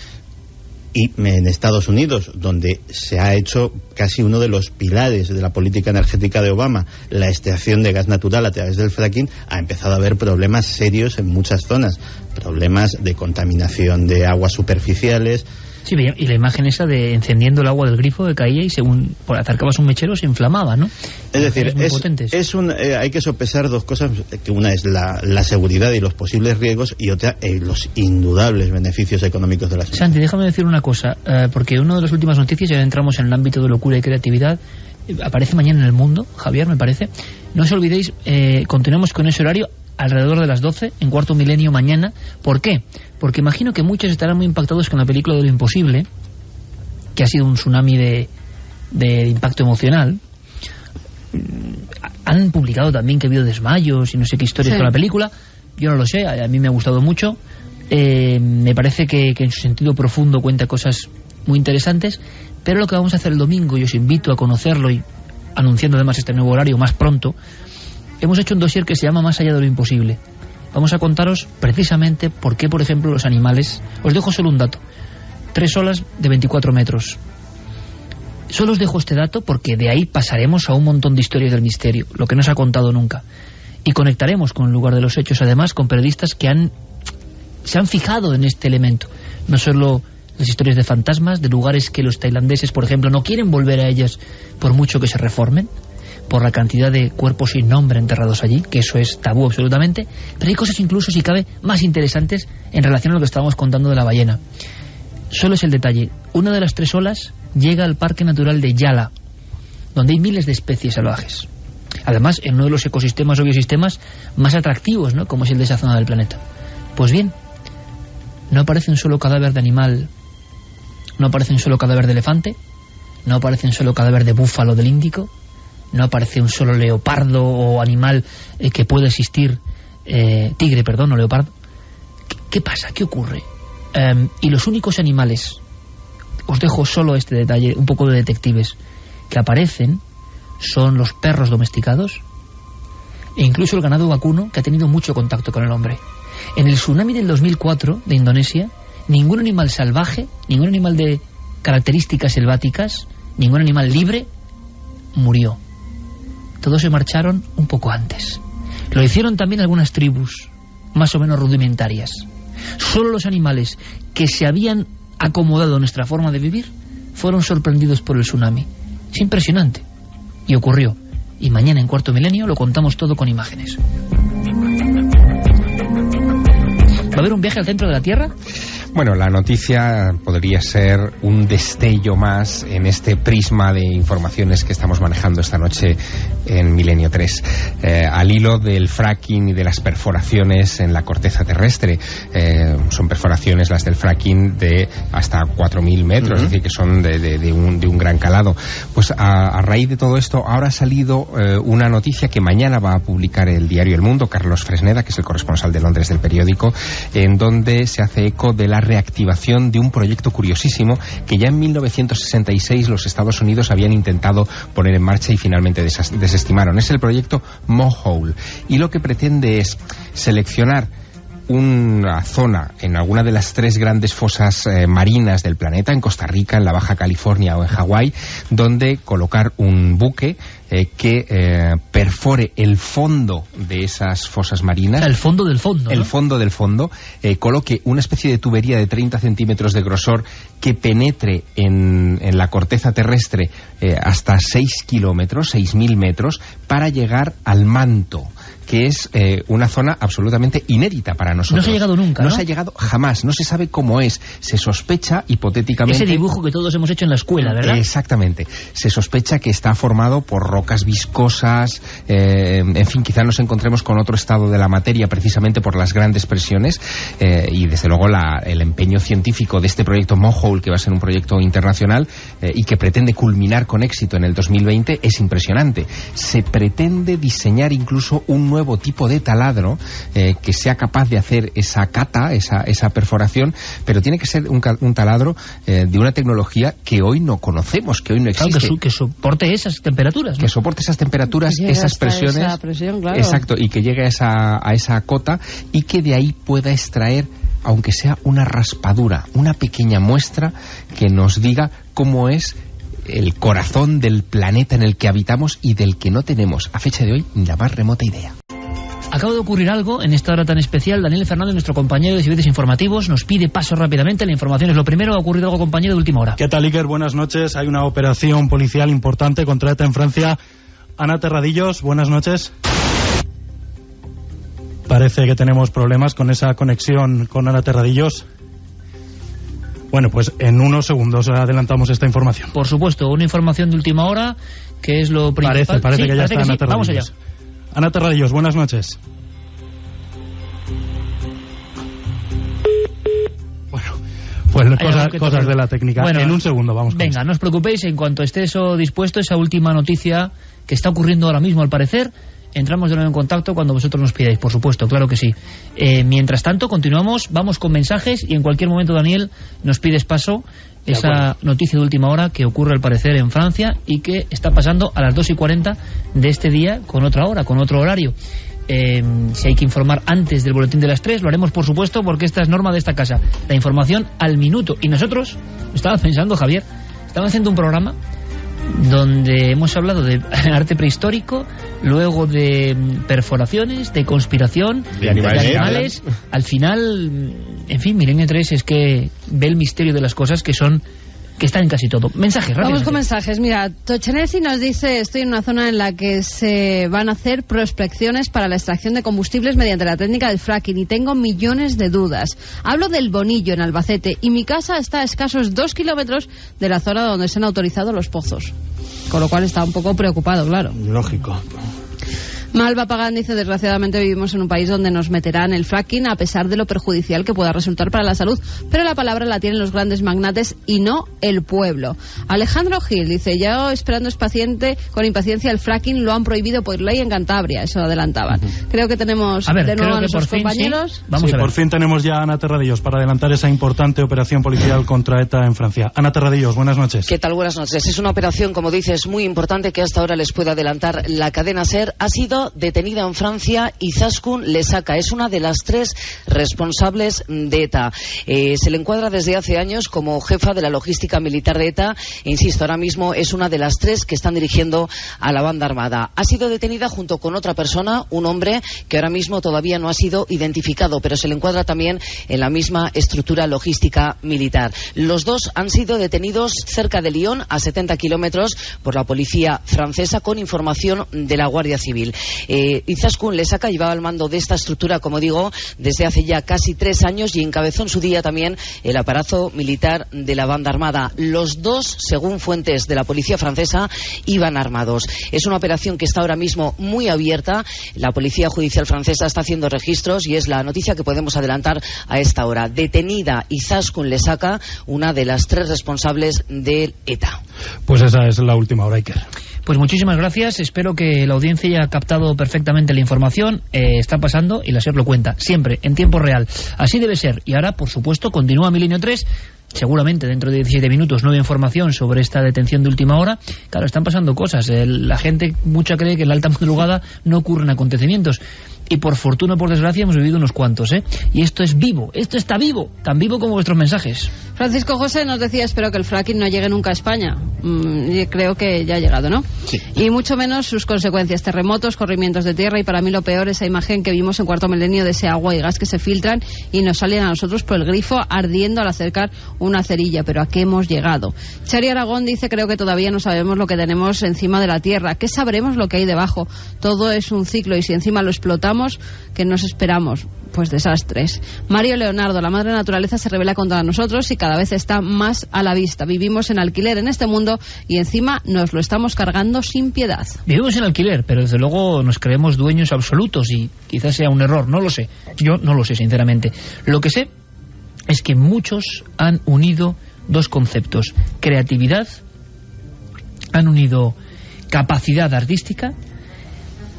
Y en Estados Unidos, donde se ha hecho casi uno de los pilares de la política energética de Obama, la extracción de gas natural a través del fracking, ha empezado a haber problemas serios en muchas zonas, problemas de contaminación de aguas superficiales. Sí, y la imagen esa de encendiendo el agua del grifo, que caía y según acercabas un mechero se inflamaba, ¿no? Es decir, hay que sopesar dos cosas, que una es la seguridad y los posibles riesgos, y otra los indudables beneficios económicos de la sociedad. Santi, déjame decir una cosa, porque una de las últimas noticias, ya entramos en el ámbito de locura y creatividad, aparece mañana en El Mundo, Javier, me parece. No os olvidéis, continuamos con ese horario alrededor de las 12, en Cuarto Milenio mañana. ¿Por qué? Porque imagino que muchos estarán muy impactados con la película de Lo Imposible, que ha sido un tsunami de impacto emocional. Han publicado también que ha habido desmayos y no sé qué historias con la película. Yo no lo sé, a mí me ha gustado mucho. Me parece que en su sentido profundo cuenta cosas muy interesantes, pero lo que vamos a hacer el domingo, y os invito a conocerlo, y anunciando además este nuevo horario más pronto, hemos hecho un dossier que se llama Más allá de lo imposible. Vamos a contaros precisamente por qué, por ejemplo, los animales... Os dejo solo un dato. 3 olas de 24 metros. Solo os dejo este dato porque de ahí pasaremos a un montón de historias del misterio, lo que no se ha contado nunca. Y conectaremos con el lugar de los hechos, además, con periodistas que se han fijado en este elemento. No solo las historias de fantasmas, de lugares que los tailandeses, por ejemplo, no quieren volver a ellas por mucho que se reformen, por la cantidad de cuerpos sin nombre enterrados allí, que eso es tabú absolutamente, pero hay cosas incluso, si cabe, más interesantes en relación a lo que estábamos contando de la ballena. Solo es el detalle. Una de las 3 olas llega al Parque Natural de Yala, donde hay miles de especies salvajes. Además, en uno de los ecosistemas o biosistemas más atractivos, ¿no?, como es el de esa zona del planeta. Pues bien, no aparece un solo cadáver de animal, no aparece un solo cadáver de elefante, no aparece un solo cadáver de búfalo del Índico, no aparece un solo leopardo o animal que pueda existir, tigre, perdón, o leopardo. ¿Qué pasa? ¿Qué ocurre? Y los únicos animales, os dejo solo este detalle, un poco de detectives, que aparecen son los perros domesticados e incluso el ganado vacuno, que ha tenido mucho contacto con el hombre. En el tsunami del 2004 de Indonesia, ningún animal salvaje, ningún animal de características selváticas, ningún animal libre murió. Todos se marcharon un poco antes. Lo hicieron también algunas tribus, más o menos rudimentarias. Solo los animales que se habían acomodado a nuestra forma de vivir fueron sorprendidos por el tsunami. Es impresionante. Y ocurrió. Y mañana en Cuarto Milenio lo contamos todo con imágenes. ¿Va a haber un viaje al centro de la Tierra? Bueno, la noticia podría ser un destello más en este prisma de informaciones que estamos manejando esta noche en Milenio 3. Al hilo del fracking y de las perforaciones en la corteza terrestre. Son perforaciones las del fracking de hasta 4.000 metros, es decir, que son de un gran calado. Pues a raíz de todo esto, ahora ha salido una noticia que mañana va a publicar el diario El Mundo, Carlos Fresneda, que es el corresponsal de Londres del periódico, en donde se hace eco de la reactivación de un proyecto curiosísimo que ya en 1966 los Estados Unidos habían intentado poner en marcha y finalmente desestimaron. Es el proyecto Mohole, y lo que pretende es seleccionar una zona en alguna de las 3 grandes fosas marinas del planeta, en Costa Rica, en la Baja California o en Hawái, donde colocar un buque que perfore el fondo de esas fosas marinas. El fondo del fondo, ¿no? El fondo del fondo, coloque una especie de tubería de 30 centímetros de grosor que penetre en la corteza terrestre hasta 6 kilómetros, 6.000 metros, para llegar al manto, que es una zona absolutamente inédita para nosotros. No se ha llegado nunca, ¿no? No se ha llegado jamás, no se sabe cómo es. Se sospecha, hipotéticamente... Ese dibujo que todos hemos hecho en la escuela, ¿verdad? Exactamente. Se sospecha que está formado por rocas viscosas, en fin, quizá nos encontremos con otro estado de la materia precisamente por las grandes presiones, y desde luego el empeño científico de este proyecto Mohole, que va a ser un proyecto internacional y que pretende culminar con éxito en el 2020, es impresionante. Se pretende diseñar incluso un nuevo tipo de taladro que sea capaz de hacer esa cata, esa perforación, pero tiene que ser un taladro de una tecnología que hoy no conocemos, que hoy no existe. Claro, que soporte esas temperaturas, ¿no? Que soporte esas temperaturas, esas presiones. Esa presión, claro. Exacto, y que llegue a esa cota y que de ahí pueda extraer, aunque sea una raspadura, una pequeña muestra que nos diga cómo es el corazón del planeta en el que habitamos y del que no tenemos, a fecha de hoy, ni la más remota idea. Acaba de ocurrir algo en esta hora tan especial. Daniel Fernández, nuestro compañero de servicios informativos, nos pide paso rápidamente. La información es lo primero. Ha ocurrido algo, compañero, de última hora. ¿Qué tal, Iker? Buenas noches. Hay una operación policial importante contra ETA en Francia. Ana Terradillos, buenas noches. Parece que tenemos problemas con esa conexión con Ana Terradillos. Bueno, pues en unos segundos adelantamos esta información. Por supuesto, una información de última hora, que es lo principal. Parece que ya está Ana Terradillos. Vamos allá. Ana Terradillos, buenas noches. Bueno, pues cosas de la técnica. Bueno, en un segundo vamos con venga, eso. No os preocupéis, en cuanto esté eso dispuesto, esa última noticia que está ocurriendo ahora mismo, al parecer, entramos de nuevo en contacto cuando vosotros nos pidáis, por supuesto, claro que sí. Mientras tanto, continuamos, vamos con mensajes y en cualquier momento, Daniel, nos pides paso. Esa noticia de última hora que ocurre al parecer en Francia y que está pasando a las 2:40 de este día con otra hora, con otro horario. Si hay que informar antes del boletín de las 3, lo haremos, por supuesto, porque esta es norma de esta casa. La información al minuto. Y nosotros, estaba pensando, Javier, estaba haciendo un programa donde hemos hablado de arte prehistórico, luego de perforaciones, de conspiración, de animales. Al final, en fin, Milenio 3 es que ve el misterio de las cosas que están en casi todo. Mensajes, rápido. Vamos con mensajes. Mira, Tochenesi nos dice: estoy en una zona en la que se van a hacer prospecciones para la extracción de combustibles mediante la técnica del fracking y tengo millones de dudas. Hablo del Bonillo, en Albacete, y mi casa está a escasos 2 kilómetros de la zona donde se han autorizado los pozos. Con lo cual está un poco preocupado, claro. Lógico. Malva Pagán dice: desgraciadamente vivimos en un país donde nos meterán el fracking a pesar de lo perjudicial que pueda resultar para la salud, pero la palabra la tienen los grandes magnates y no el pueblo. Alejandro Gil dice: ya esperando con impaciencia el fracking, lo han prohibido por ley en Cantabria. Eso adelantaban. Creo que tenemos de nuevo a nuestros compañeros. Sí. Vamos a ver. Por fin tenemos ya a Ana Terradillos para adelantar esa importante operación policial contra ETA en Francia. Ana Terradillos, buenas noches. ¿Qué tal? Buenas noches. Es una operación, como dices, muy importante que hasta ahora les puedo adelantar. La cadena SER ha sido detenida en Francia y Izaskun Lesaca es una de las 3 responsables de ETA. Se le encuadra desde hace años como jefa de la logística militar de ETA e, insisto, ahora mismo es una de las 3 que están dirigiendo a la banda armada. Ha sido detenida junto con otra persona, un hombre que ahora mismo todavía no ha sido identificado, pero se le encuadra también en la misma estructura logística militar. Los 2 han sido detenidos cerca de Lyon, a 70 kilómetros, por la policía francesa con información de la Guardia Civil. Izaskun Lesaka llevaba al mando de esta estructura, como digo, desde hace ya casi 3 años y encabezó en su día también el aparato militar de la banda armada. Los dos, según fuentes de la policía francesa, iban armados. Es una operación que está ahora mismo muy abierta. La policía judicial francesa está haciendo registros y es la noticia que podemos adelantar a esta hora. Detenida Izaskun Lesaka, una de las 3 responsables del ETA. Pues esa es la última hora, Iker. Pues muchísimas gracias, espero que la audiencia haya captado perfectamente la información. Está pasando y la SER lo cuenta, siempre, en tiempo real. Así debe ser. Y ahora, por supuesto, continúa Milenio 3. Seguramente dentro de 17 minutos nueva información sobre esta detención de última hora. Claro, están pasando cosas. La gente mucha cree que en la alta madrugada no ocurren acontecimientos. Y por fortuna o por desgracia hemos vivido unos cuantos, ¿eh? Y esto es vivo, esto está vivo, tan vivo como vuestros mensajes. Francisco José nos decía, espero que el fracking no llegue nunca a España. Creo que ya ha llegado, ¿no? Sí. Y mucho menos sus consecuencias, terremotos, corrimientos de tierra y para mí lo peor, esa imagen que vimos en Cuarto Milenio de ese agua y gas que se filtran y nos salen a nosotros por el grifo ardiendo al acercar una cerilla. Pero ¿a qué hemos llegado? Chari Aragón dice, creo que todavía no sabemos lo que tenemos encima de la tierra. ¿Qué sabremos lo que hay debajo? Todo es un ciclo y si encima lo explotamos, que nos esperamos, pues desastres. Mario Leonardo, la madre naturaleza se revela contra nosotros y cada vez está más a la vista. Vivimos en alquiler en este mundo y encima nos lo estamos cargando sin piedad. Vivimos en alquiler, pero desde luego nos creemos dueños absolutos y quizás sea un error, no lo sé. Yo no lo sé, sinceramente. Lo que sé es que muchos han unido 2 conceptos: creatividad, han unido capacidad artística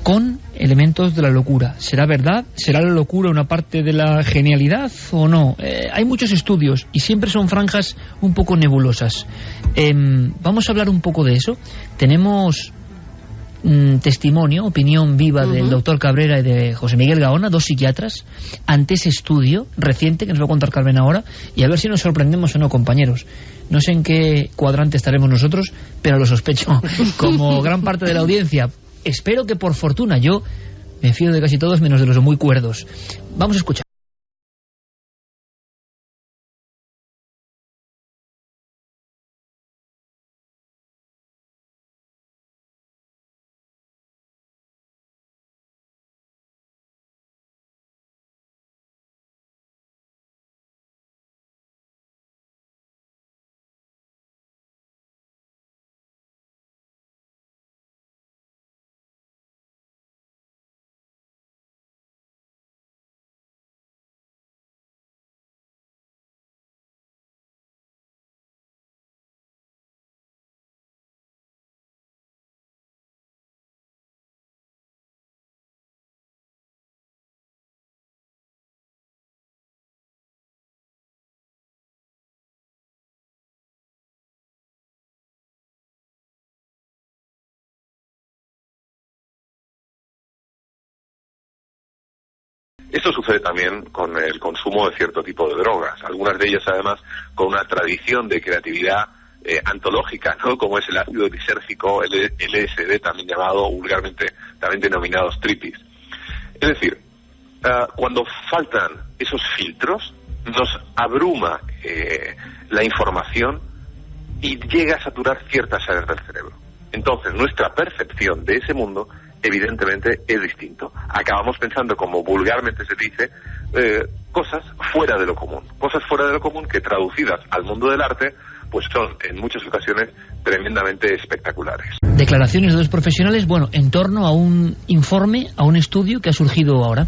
con elementos de la locura. ¿Será verdad? ¿Será la locura una parte de la genialidad o no? Hay muchos estudios y siempre son franjas un poco nebulosas. Vamos a hablar un poco de eso. Tenemos testimonio, opinión viva del doctor Cabrera y de José Miguel Gaona, 2 psiquiatras, ante ese estudio reciente que nos va a contar Carmen ahora, y a ver si nos sorprendemos o no, compañeros. No sé en qué cuadrante estaremos nosotros, pero lo sospecho, como gran parte de la audiencia. Espero que por fortuna, yo me fío de casi todos menos de los muy cuerdos. Vamos a escuchar. Esto sucede también con el consumo de cierto tipo de drogas, algunas de ellas además con una tradición de creatividad antológica, ¿no? Como es el ácido lisérgico, el LSD, también llamado vulgarmente, también denominados tripis. Es decir, cuando faltan esos filtros, nos abruma la información y llega a saturar ciertas áreas del cerebro. Entonces, nuestra percepción de ese mundo evidentemente es distinto. Acabamos pensando, como vulgarmente se dice, cosas fuera de lo común que traducidas al mundo del arte pues son en muchas ocasiones tremendamente espectaculares. Declaraciones de 2 profesionales, bueno, en torno a un informe, a un estudio que ha surgido ahora.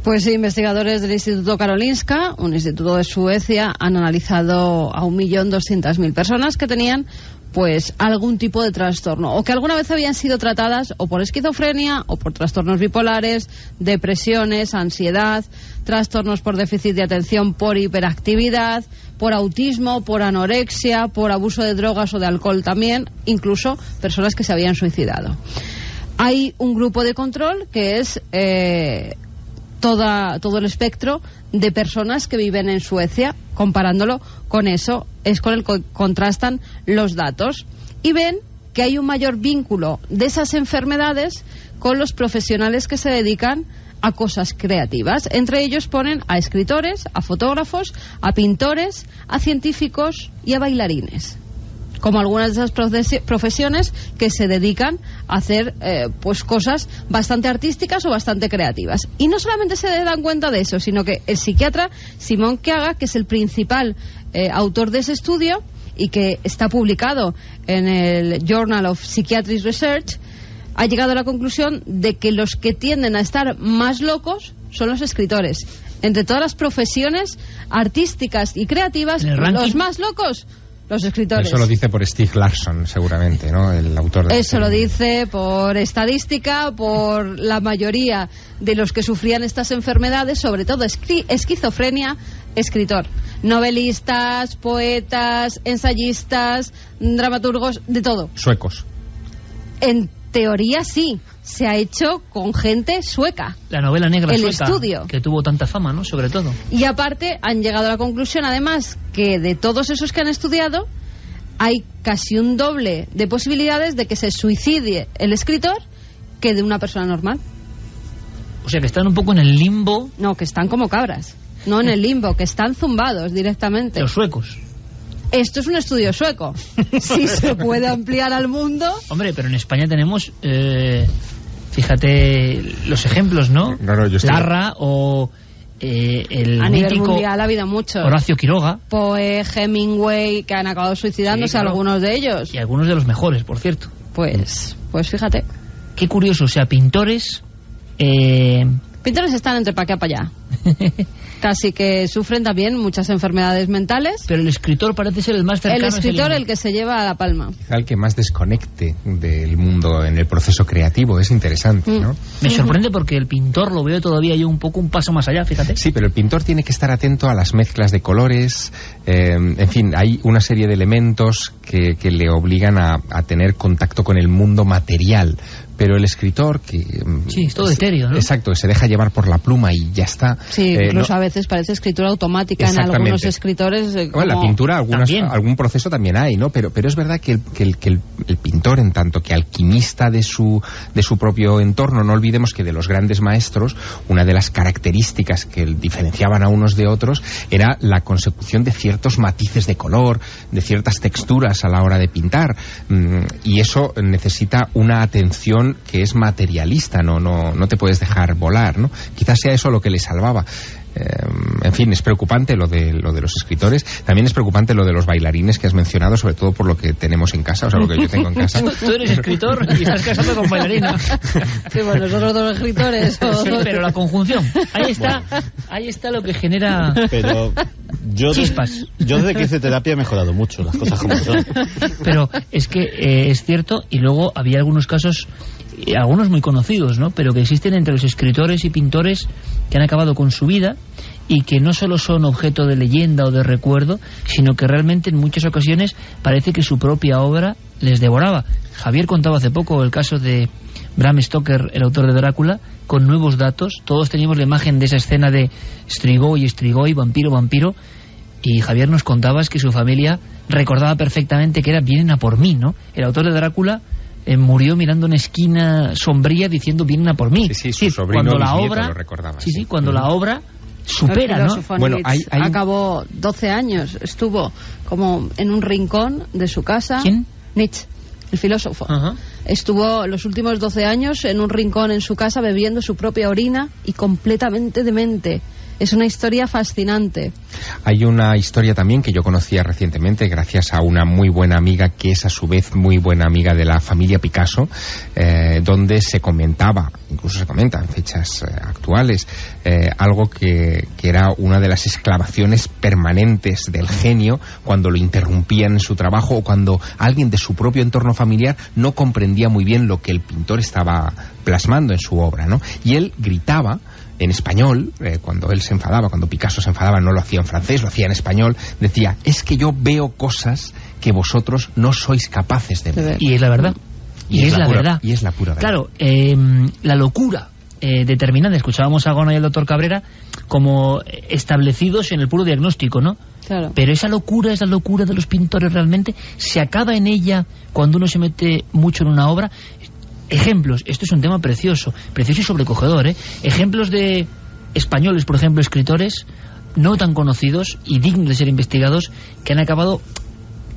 Pues investigadores del Instituto Karolinska, un instituto de Suecia, han analizado a 1.200.000 personas que tenían pues algún tipo de trastorno o que alguna vez habían sido tratadas o por esquizofrenia o por trastornos bipolares, depresiones, ansiedad, trastornos por déficit de atención, por hiperactividad, por autismo, por anorexia, por abuso de drogas o de alcohol también, incluso personas que se habían suicidado. Hay un grupo de control que es todo el espectro de personas que viven en Suecia. Comparándolo con eso es con el que contrastan los datos y ven que hay un mayor vínculo de esas enfermedades con los profesionales que se dedican a cosas creativas. Entre ellos ponen a escritores, a fotógrafos, a pintores, a científicos y a bailarines. como algunas de esas profesiones que se dedican a hacer pues cosas bastante artísticas o bastante creativas. Y no solamente se dan cuenta de eso, sino que el psiquiatra Simon Kiaga, que es el principal autor de ese estudio y que está publicado en el Journal of Psychiatric Research, ha llegado a la conclusión de que los que tienden a estar más locos son los escritores. Entre todas las profesiones artísticas y creativas, los más locos, los escritores. Eso lo dice por Stieg Larsson, seguramente, ¿no? El autor de... Eso lo dice por estadística, por la mayoría de los que sufrían estas enfermedades, sobre todo esquizofrenia, escritor. Novelistas, poetas, ensayistas, dramaturgos, de todo. Suecos. En teoría sí, se ha hecho con gente sueca. La novela negra el sueca, estudio, que tuvo tanta fama, ¿no? Sobre todo. Y aparte han llegado a la conclusión, además, que de todos esos que han estudiado hay casi un doble de posibilidades de que se suicide el escritor que de una persona normal. O sea, que están un poco en el limbo. No, que están como cabras. No en el limbo, que están zumbados directamente. Los suecos. Esto es un estudio sueco. Si se puede ampliar al mundo... Hombre, pero en España tenemos, fíjate, los ejemplos, ¿no? Larra o el a nivel mítico mundial ha habido muchos. Horacio Quiroga. Poe, Hemingway, que han acabado suicidándose, sí, claro. Algunos de ellos. Y algunos de los mejores, por cierto. Pues fíjate. Qué curioso, o sea, pintores... Pintores están entre pa' acá para allá. Casi que sufren también muchas enfermedades mentales. Pero el escritor parece ser el más cercano. El escritor el que se lleva a la palma. El que más desconecte del mundo en el proceso creativo. Es interesante, ¿no? Me sorprende porque el pintor lo veo todavía yo un paso más allá, fíjate. Sí, pero el pintor tiene que estar atento a las mezclas de colores. En fin, hay una serie de elementos que le obligan a tener contacto con el mundo material. Pero el escritor que... Sí, es todo etéreo, ¿no? Exacto, se deja llevar por la pluma y ya está. Sí, incluso a veces parece escritura automática en algunos escritores. Bueno, la pintura, algún proceso también hay, ¿no? Pero es verdad que el pintor, en tanto que alquimista de su propio entorno, no olvidemos que de los grandes maestros, una de las características que diferenciaban a unos de otros era la consecución de ciertos matices de color, de ciertas texturas a la hora de pintar. Y eso necesita una atención que es materialista, no te puedes dejar volar, ¿no? Quizás sea eso lo que le salvaba. En fin, es preocupante lo de los escritores. También es preocupante lo de los bailarines que has mencionado, sobre todo por lo que tenemos en casa, o sea, lo que yo tengo en casa. Tú eres escritor y estás casado con bailarina. Sí, bueno, nosotros dos escritores. Sí, pero la conjunción. Ahí está lo que genera chispas. Yo desde que hice terapia he mejorado mucho, las cosas como son. Pero es que es cierto, y luego había algunos casos, algunos muy conocidos, ¿no? Pero que existen entre los escritores y pintores que han acabado con su vida y que no solo son objeto de leyenda o de recuerdo, sino que realmente en muchas ocasiones parece que su propia obra les devoraba. Javier contaba hace poco el caso de Bram Stoker, el autor de Drácula, con nuevos datos. Todos teníamos la imagen de esa escena de Strigoi, vampiro, y Javier nos contaba que su familia recordaba perfectamente que era vienen a por mí, ¿no? El autor de Drácula murió mirando una esquina sombría diciendo vienen a por mí. Sí, su sobrino cuando la obra lo recordaba. Sí, cuando la obra supera, ¿no? Bueno, acabó 12 años, estuvo como en un rincón de su casa. ¿Quién? Nietzsche, el filósofo. Estuvo los últimos 12 años en un rincón en su casa bebiendo su propia orina y completamente demente. Es una historia fascinante. Hay una historia también que yo conocía recientemente gracias a una muy buena amiga que es a su vez muy buena amiga de la familia Picasso, donde se comentaba, incluso se comenta en fechas actuales, algo que era una de las exclamaciones permanentes del genio cuando lo interrumpían en su trabajo o cuando alguien de su propio entorno familiar no comprendía muy bien lo que el pintor estaba plasmando en su obra, ¿no? Y él gritaba en español, cuando él se enfadaba, cuando Picasso se enfadaba, no lo hacía en francés, lo hacía en español, decía, es que yo veo cosas que vosotros no sois capaces de ver. Y es la verdad. Y es la verdad. Y es la pura verdad. Claro, la locura determinante, escuchábamos a Gona y al doctor Cabrera como establecidos en el puro diagnóstico, ¿no? Claro. Pero esa locura de los pintores realmente, se acaba en ella cuando uno se mete mucho en una obra. Ejemplos, esto es un tema precioso y sobrecogedor, ejemplos de españoles, por ejemplo, escritores no tan conocidos y dignos de ser investigados, que han acabado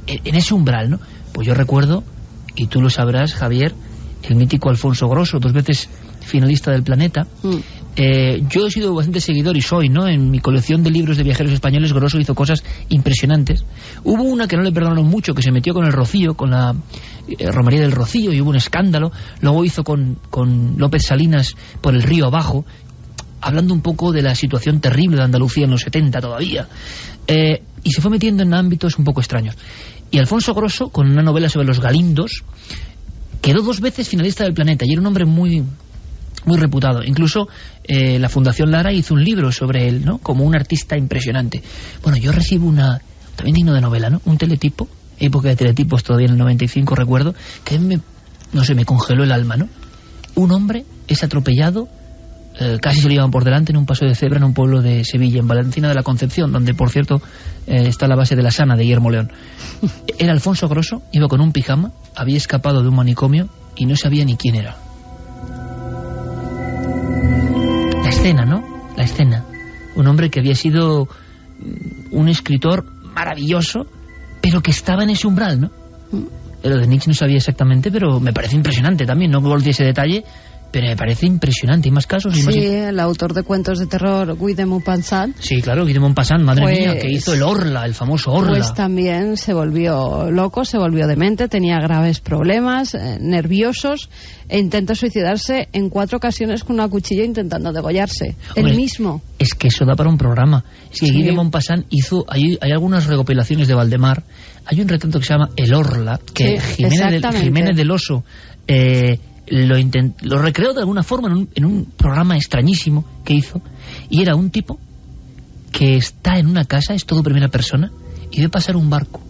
en ese umbral, ¿no? Pues yo recuerdo, y tú lo sabrás, Javier, el mítico Alfonso Grosso, 2 veces finalista del Planeta. Yo he sido bastante seguidor, y soy, ¿no? En mi colección de libros de viajeros españoles, Grosso hizo cosas impresionantes. Hubo una que no le perdonaron mucho, que se metió con el Rocío, con la Romería del Rocío, y hubo un escándalo. Luego hizo con López Salinas por el río abajo, hablando un poco de la situación terrible de Andalucía en los 70 todavía. Y se fue metiendo en ámbitos un poco extraños. Y Alfonso Grosso, con una novela sobre los galindos, quedó 2 veces finalista del Planeta, y era un hombre muy reputado. Incluso la Fundación Lara hizo un libro sobre él, ¿no? Como un artista impresionante. Bueno, yo recibo también digno de novela, ¿no? Un teletipo, época de teletipos todavía en el 95, recuerdo, que me congeló el alma, ¿no? Un hombre es atropellado, casi se lo llevan por delante en un paso de cebra en un pueblo de Sevilla, en Valencina de la Concepción, donde, por cierto, está la base de la Sana de Guillermo León. Era Alfonso Grosso, iba con un pijama, había escapado de un manicomio y no sabía ni quién era. La escena, ¿no? La escena. Un hombre que había sido un escritor maravilloso, pero que estaba en ese umbral, ¿no? Lo de Nietzsche no sabía exactamente, pero me parece impresionante también. No volví ese detalle, pero me parece impresionante. ¿Hay más casos? Sí, el autor de cuentos de terror, Guy de Maupassant. Sí, claro, Guy de Maupassant, madre mía, que hizo el Orla, el famoso Orla. Pues también se volvió loco, se volvió demente, tenía graves problemas, nerviosos, e intentó suicidarse en 4 ocasiones con una cuchilla intentando degollarse. Hombre, él mismo. Es que eso da para un programa. Es que Sí. Guy de Maupassant hizo... Hay algunas recopilaciones de Valdemar. Hay un retrato que se llama El Orla, que Sí, Jiménez del Oso... lo recreó de alguna forma en un programa extrañísimo que hizo, y era un tipo que está en una casa, es todo primera persona, y ve pasar un barco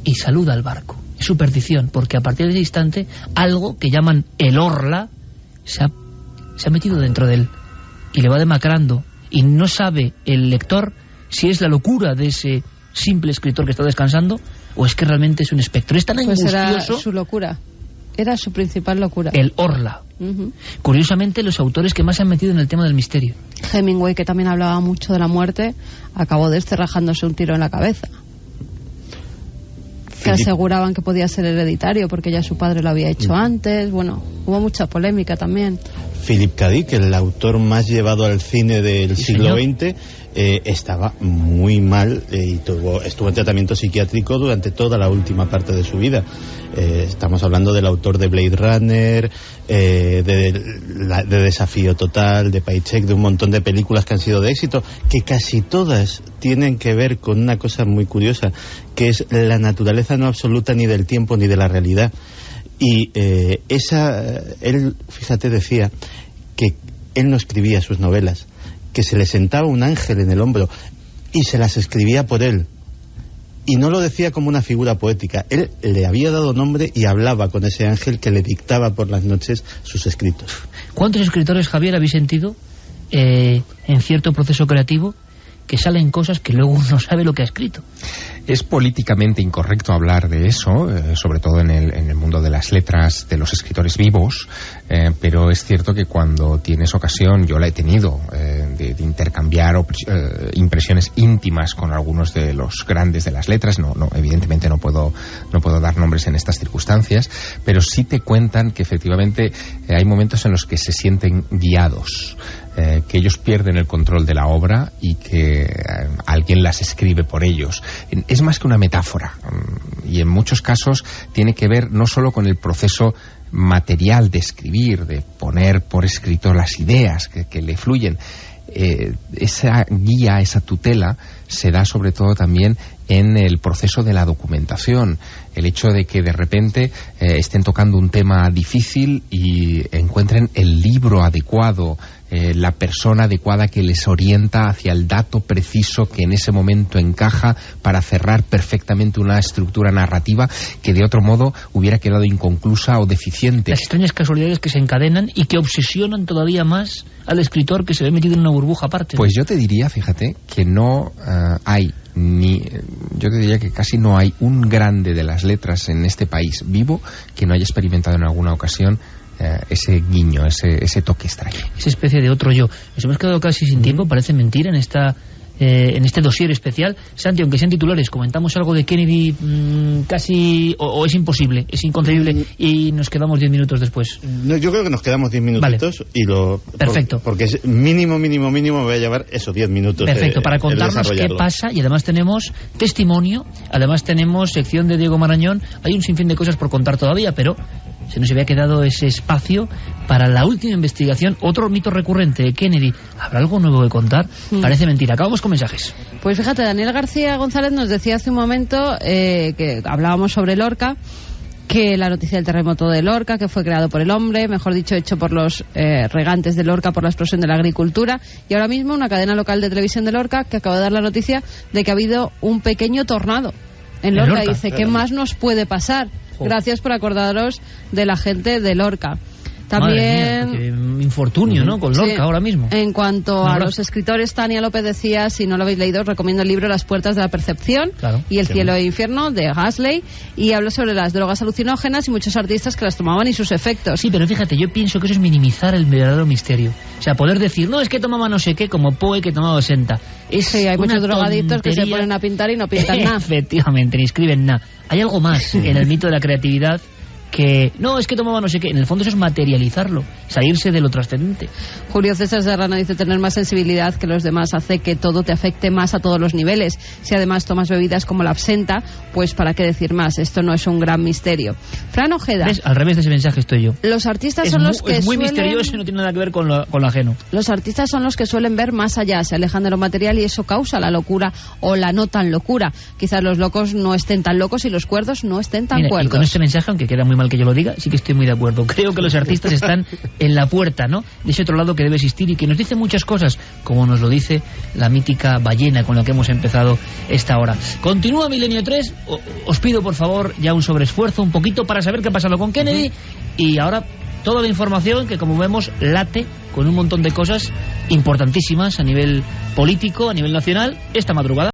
y saluda al barco. Es su perdición, porque a partir de ese instante algo que llaman el Orla se ha metido dentro de él y le va demacrando, y no sabe el lector si es la locura de ese simple escritor que está descansando o es que realmente es un espectro. Es tan Pues era angustioso. su locura. Era su principal locura. El Orla. Uh-huh. Curiosamente, los autores que más se han metido en el tema del misterio. Hemingway, que también hablaba mucho de la muerte, acabó rajándose un tiro en la cabeza. Que aseguraban que podía ser hereditario porque ya su padre lo había hecho antes. Bueno, hubo mucha polémica también. Philip K. Dick, el autor más llevado al cine del siglo XX, estaba muy mal y estuvo en tratamiento psiquiátrico durante toda la última parte de su vida. Estamos hablando del autor de Blade Runner, de Desafío Total, de Paycheck, de un montón de películas que han sido de éxito, que casi todas tienen que ver con una cosa muy curiosa, que es la naturaleza no absoluta ni del tiempo ni de la realidad. Y él, fíjate, decía que él no escribía sus novelas, que se le sentaba un ángel en el hombro y se las escribía por él. Y no lo decía como una figura poética. Él le había dado nombre y hablaba con ese ángel que le dictaba por las noches sus escritos. ¿Cuántos escritores, Javier, habéis sentido en cierto proceso creativo que salen cosas que luego uno sabe lo que ha escrito? Es políticamente incorrecto hablar de eso, sobre todo en el mundo de las letras, de los escritores vivos, pero es cierto que cuando tienes ocasión, yo la he tenido, de intercambiar impresiones íntimas con algunos de los grandes de las letras. Evidentemente no puedo dar nombres en estas circunstancias, pero sí te cuentan que efectivamente hay momentos en los que se sienten guiados, que ellos pierden el control de la obra y que alguien las escribe por ellos. Es más que una metáfora, y en muchos casos tiene que ver no solo con el proceso material de escribir, de poner por escrito las ideas que le fluyen. Esa guía, esa tutela se da sobre todo también en el proceso de la documentación. El hecho de que de repente estén tocando un tema difícil y encuentren el libro adecuado, la persona adecuada que les orienta hacia el dato preciso que en ese momento encaja para cerrar perfectamente una estructura narrativa que de otro modo hubiera quedado inconclusa o deficiente. Las extrañas casualidades que se encadenan y que obsesionan todavía más al escritor, que se ve metido en una burbuja aparte. Pues yo te diría, fíjate, que no hay yo te diría que casi no hay un grande de las letras en este país vivo que no haya experimentado en alguna ocasión ese guiño, ese toque extraño. Esa especie de otro yo. Nos hemos quedado casi sin tiempo, parece mentira, en esta en este dossier especial. Santi, aunque sean titulares, comentamos algo de Kennedy casi, o es imposible, es inconcebible, y nos quedamos 10 minutos después. No, yo creo que nos quedamos 10 minutitos, vale. Perfecto. Porque es mínimo me voy a llevar esos 10 minutos. Perfecto, para contarnos qué pasa, y además tenemos testimonio, además tenemos sección de Diego Marañón, hay un sinfín de cosas por contar todavía, pero se nos había quedado ese espacio para la última investigación, otro mito recurrente de Kennedy. ¿Habrá algo nuevo que contar? Parece mentira. Acabamos con mensajes. Pues fíjate, Daniel García González nos decía hace un momento que hablábamos sobre Lorca, que la noticia del terremoto de Lorca, que fue creado por el hombre, mejor dicho, hecho por los regantes de Lorca por la explosión de la agricultura, y ahora mismo una cadena local de televisión de Lorca que acaba de dar la noticia de que ha habido un pequeño tornado en Lorca. Dice, ¿qué más nos puede pasar? Gracias por acordaros de la gente de Lorca. También mía, infortunio, ¿no? Con Lorca ahora mismo. En cuanto a los escritores, Tania López decía, si no lo habéis leído, os recomiendo el libro Las puertas de la percepción y El cielo e infierno de Gasley, y habla sobre las drogas alucinógenas y muchos artistas que las tomaban y sus efectos. Sí, pero fíjate, yo pienso que eso es minimizar el verdadero misterio. O sea, poder decir, no, es que tomaba no sé qué, como Poe que tomaba 60. Sí, hay muchos drogadictos que se ponen a pintar y no pintan nada. Efectivamente, ni escriben nada. Hay algo más en el mito de la creatividad, que no, es que tomaba no sé qué. En el fondo eso es materializarlo, salirse de lo trascendente. Julio César Serrano dice, tener más sensibilidad que los demás hace que todo te afecte más a todos los niveles. Si además tomas bebidas como la absenta, pues para qué decir más, esto no es un gran misterio. Fran Ojeda. ¿Ves? Al revés de ese mensaje estoy yo. Los artistas son los que es muy misterioso y no tiene nada que ver con lo ajeno. Los artistas son los que suelen ver más allá, se alejan de lo material, y eso causa la locura o la no tan locura. Quizás los locos no estén tan locos y los cuerdos no estén tan cuerdos. Y con este mensaje, aunque queda muy mal que yo lo diga, sí que estoy muy de acuerdo. Creo que los artistas están en la puerta, ¿no?, de ese otro lado que debe existir y que nos dice muchas cosas, como nos lo dice la mítica ballena con la que hemos empezado esta hora. Continúa Milenio 3. Os pido, por favor, ya un sobreesfuerzo, un poquito, para saber qué ha pasado con Kennedy. Y ahora toda la información que, como vemos, late con un montón de cosas importantísimas a nivel político, a nivel nacional, esta madrugada.